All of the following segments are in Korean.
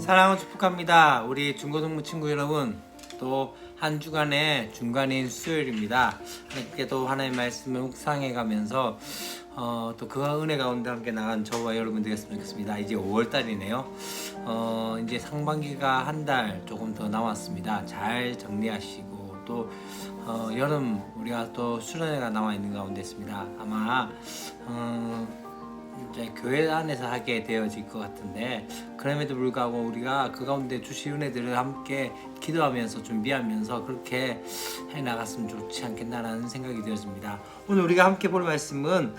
사랑을 축복합니다. 우리 중고등부 친구 여러분, 또 한 주간의 중간인 수요일입니다. 하나님께도 하나님의 말씀을 묵상해 가면서 또 그 은혜 가운데 함께 나간 저와 여러분 되겠으면 좋겠습니다. 이제 5월달이네요. 이제 상반기가 한 달 조금 더 남았습니다. 잘 정리하시고 또 여름 우리가 또 수련회가 나와 있는 가운데 있습니다. 아마 이제 교회 안에서 하게 되어질 것 같은데, 그럼에도 불구하고 우리가 그 가운데 주신 은혜들을 함께 기도하면서 준비하면서 그렇게 해 나갔으면 좋지 않겠나라는 생각이 되어집니다. 오늘 우리가 함께 볼 말씀은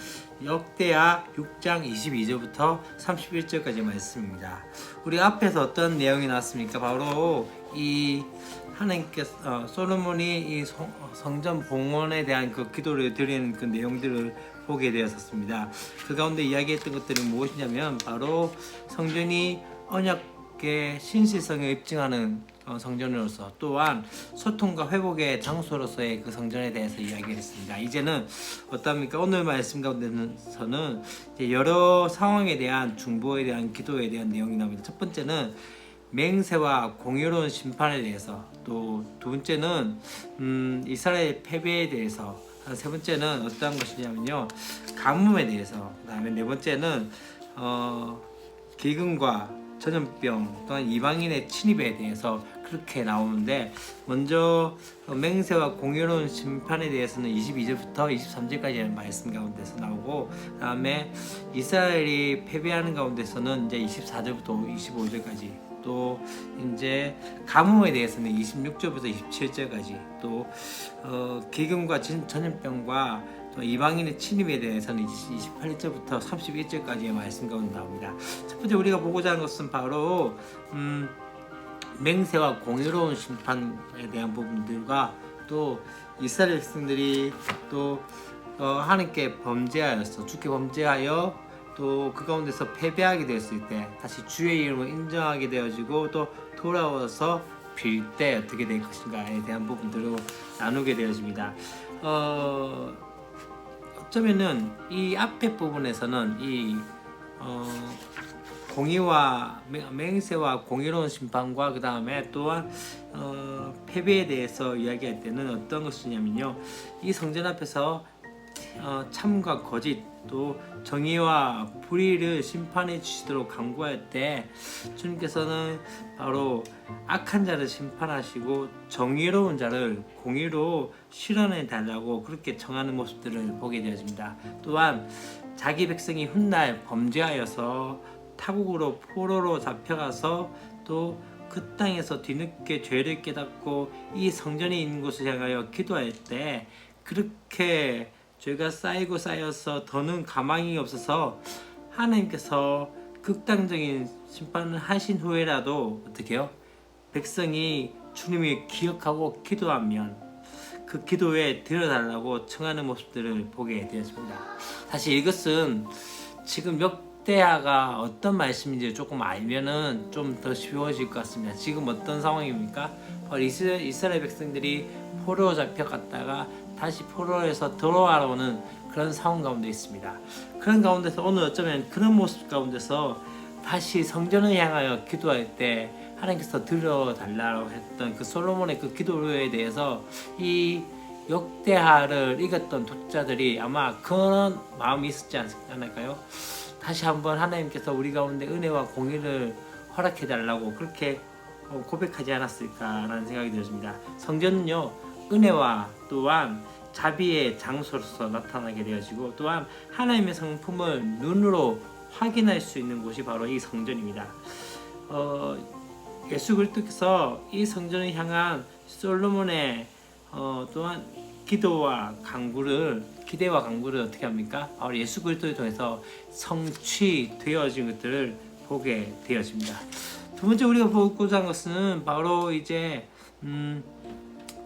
역대하 6장 22절부터 31절까지 말씀입니다. 우리 앞에서 어떤 내용이 나왔습니까? 바로 이 하나님께서 솔로몬이 이 성전 봉헌에 대한 그 기도를 드리는 그 내용들을 보게 되었습니다. 그 가운데 이야기했던 것들이 무엇이냐면 바로 성전이 언약의 신실성을 입증하는 성전으로서, 또한 소통과 회복의 장소로서의 그 성전에 대해서 이야기했습니다. 이제는 어떻습니까? 오늘 말씀 가운데서는 이제 여러 상황에 대한 중보에 대한 기도에 대한 내용이 나옵니다. 첫 번째는 맹세와 공의로운 심판에 대해서, 또 두 번째는 이스라엘 패배에 대해서, 세 번째는 어떠한 것이냐면요, 가뭄에 대해서, 그 다음에 네 번째는 기근과 전염병 또한 이방인의 침입에 대해서 그렇게 나오는데, 먼저 맹세와 공의로운 심판에 대해서는 22절부터 23절까지의 말씀 가운데서 나오고, 그 다음에 이스라엘이 패배하는 가운데서는 이제 24절부터 25절까지, 또 이제 가뭄에 대해서는 26절부터 27절까지, 또 기근과 전염병과 또 이방인의 침입에 대해서는 28절부터 31절까지의 말씀 가운데 나옵니다. 첫 번째 우리가 보고자 하는 것은 바로 맹세와 공의로운 심판에 대한 부분들과, 또 이스라엘 백성들이 또 하나님께 범죄하여서, 주께 범죄하여 또 그 가운데서 패배하게 되었을 때 다시 주의 이름을 인정하게 되어지고, 또 돌아와서 빌 때 어떻게 될 것인가에 대한 부분들을 나누게 되어집니다. 어쩌면은 이 앞에 부분에서는 이 공의와 맹세와 공의로운 심판과, 그 다음에 또한 패배에 대해서 이야기할 때는 어떤 것이냐면요, 이 성전 앞에서 참과 거짓, 또 정의와 불의를 심판해 주시도록 간구할 때 주님께서는 바로 악한 자를 심판하시고 정의로운 자를 공의로 실현해 달라고 그렇게 청하는 모습들을 보게 되어집니다. 또한 자기 백성이 훗날 범죄하여서 타국으로 포로로 잡혀가서 또 그 땅에서 뒤늦게 죄를 깨닫고 이 성전이 있는 곳을 향하여 기도할 때, 그렇게 죄가 쌓이고 쌓여서 더는 가망이 없어서 하나님께서 극단적인 심판을 하신 후에라도 어떻게 해요? 백성이 주님이 기억하고 기도하면 그 기도에 들어달라고 청하는 모습들을 보게 되었습니다. 사실 이것은 지금 역대하가 어떤 말씀인지 조금 알면은 좀 더 쉬워질 것 같습니다. 지금 어떤 상황입니까? 이스라엘 백성들이 포로로 잡혀갔다가 다시 포로에서 돌아오는 그런 상황 가운데 있습니다. 그런 가운데서 오늘 어쩌면 그런 모습 가운데서 다시 성전을 향하여 기도할 때 하나님께서 들려달라고 했던 그 솔로몬의 그 기도에 대해서 이 역대하를 읽었던 독자들이 아마 그런 마음이 있었지 않을까요? 다시 한번 하나님께서 우리 가운데 은혜와 공의를 허락해 달라고 그렇게 고백하지 않았을까라는 생각이 들었습니다. 성전은요, 은혜와 또한 자비의 장소로서 나타나게 되어지고, 또한 하나님의 성품을 눈으로 확인할 수 있는 곳이 바로 이 성전입니다. 예수 그리스도께서 이 성전을 향한 솔로몬의 또한 기대와 간구를 어떻게 합니까? 바로 예수 그리스도를 통해서 성취되어진 것들을 보게 되어집니다. 두 번째 우리가 보고자 한 것은 바로 이제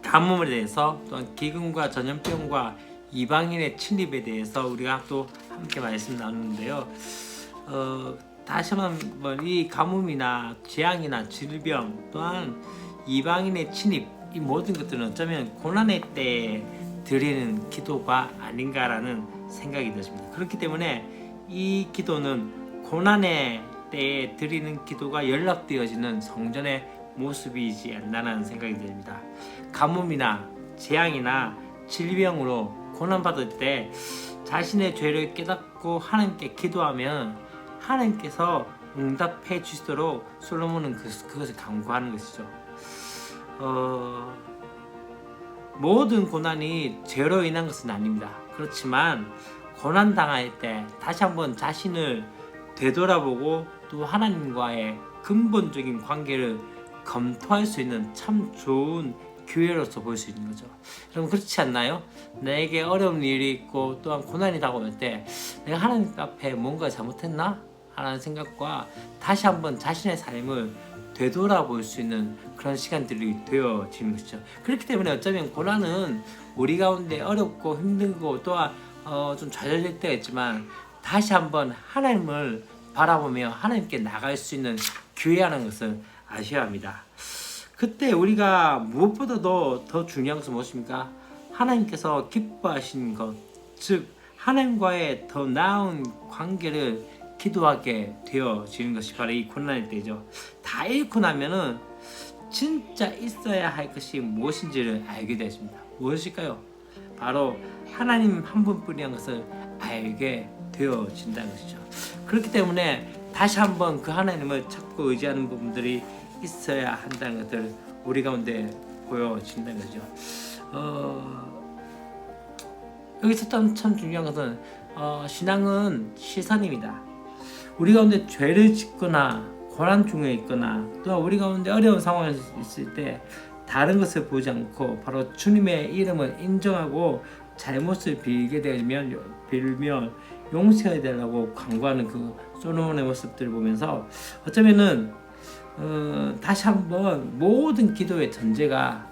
가뭄에 대해서, 또한 기근과 전염병과 이방인의 침입에 대해서 우리가 또 함께 말씀 나누는데요. 다시 한번 이 가뭄이나 재앙이나 질병, 또한 이방인의 침입, 이 모든 것들은 어쩌면 고난의 때에 드리는 기도가 아닌가라는 생각이 들었습니다. 그렇기 때문에 이 기도는 고난의 때에 드리는 기도가 연락되어지는 성전의 모습이지 않나라는 생각이 듭니다. 가뭄이나 재앙이나 질병으로 고난받을 때 자신의 죄를 깨닫고 하나님께 기도하면 하나님께서 응답해 주시도록 솔로몬은 그것을 간구하는 것이죠. 모든 고난이 죄로 인한 것은 아닙니다. 그렇지만 고난 당할 때 다시 한번 자신을 되돌아보고 또 하나님과의 근본적인 관계를 검토할 수 있는 참 좋은 기회로서 볼 수 있는 거죠. 여러분 그렇지 않나요? 나에게 어려운 일이 있고 또한 고난이 다가올 때 내가 하나님 앞에 뭔가 잘못했나? 하는 생각과 다시 한번 자신의 삶을 되돌아볼 수 있는 그런 시간들이 되어지는 것이죠. 그렇기 때문에 어쩌면 고난은 우리 가운데 어렵고 힘들고 또한 좀 좌절될 때가 있지만 다시 한번 하나님을 바라보며 하나님께 나갈 수 있는 기회라는 것을 아셔야 합니다. 그때 우리가 무엇보다도 더 중요한 것은 무엇입니까? 하나님께서 기뻐하신 것, 즉 하나님과의 더 나은 관계를 기도하게 되어지는 것이 바로 이 고난의 때죠. 다 잃고 나면은 진짜 있어야 할 것이 무엇인지를 알게 되십니다. 무엇일까요? 바로 하나님 한 분뿐이란 것을 알게 되어진다는 것이죠. 그렇기 때문에 다시 한번 그 하나님을 찾고 의지하는 부분들이 있어야 한다는 것을 우리 가운데 보여진다는 거죠. 여기서 참 중요한 것은 신앙은 시선입니다. 우리 가운데 죄를 짓거나 고난 중에 있거나 또 우리 가운데 어려운 상황에 있을 때 다른 것을 보지 않고 바로 주님의 이름을 인정하고 잘못을 빌면 용서해 달라고 간구하는 그 솔로몬의 모습들을 보면서 어쩌면은 다시 한번 모든 기도의 전제가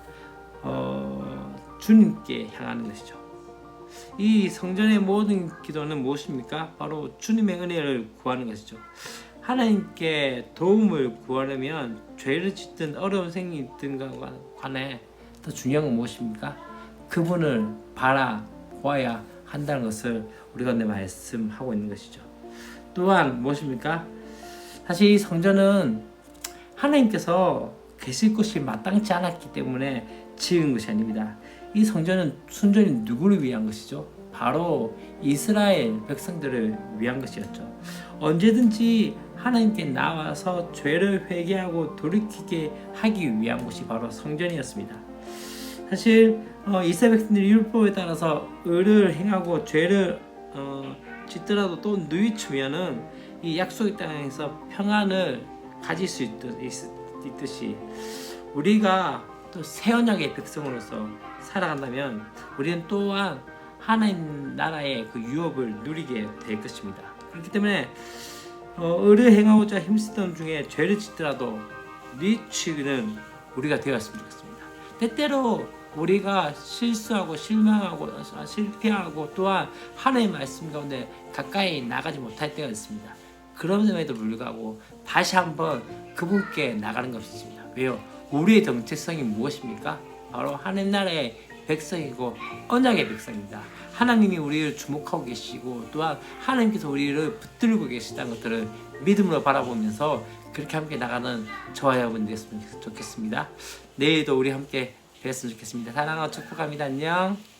주님께 향하는 것이죠. 이 성전의 모든 기도는 무엇입니까? 바로 주님의 은혜를 구하는 것이죠. 하나님께 도움을 구하려면 죄를 짓든 어려운 생이 있든가 간에 더 중요한 건 무엇입니까? 그분을 바라보아야 한다는 것을 우리가 오늘 말씀하고 있는 것이죠. 또한 무엇입니까? 사실 이 성전은 하나님께서 계실 곳이 마땅치 않았기 때문에 지은 것이 아닙니다. 이 성전은 순전히 누구를 위한 것이죠? 바로 이스라엘 백성들을 위한 것이었죠. 언제든지 하나님께 나와서 죄를 회개하고 돌이키게 하기 위한 곳이 바로 성전이었습니다. 사실 이스라엘 백성들이 율법에 따라서 의를 행하고 죄를 짓더라도 또 누이치면은 이 약속의 땅에서 평안을 가질 수 있듯이 우리가 또 새 언약의 백성으로서 살아간다면 우리는 또한 하나님 나라의 그 유업을 누리게 될 것입니다. 그렇기 때문에 의를 행하고자 힘쓰던 중에 죄를 짓더라도 뉘치는 우리가 되었으면 좋겠습니다. 때때로 우리가 실수하고 실망하고 실패하고 또한 하나님의 말씀 가운데 가까이 나가지 못할 때가 있습니다. 그럼에도 불구하고 다시 한번 그분께 나가는 것입니다. 왜요? 우리의 정체성이 무엇입니까? 바로 하나님 나라의 백성이고 언약의 백성입니다. 하나님이 우리를 주목하고 계시고 또한 하나님께서 우리를 붙들고 계시다는 것들을 믿음으로 바라보면서 그렇게 함께 나가는 저와 여러분 되었으면 좋겠습니다. 내일도 우리 함께 뵀으면 좋겠습니다. 사랑하고 축복합니다. 안녕.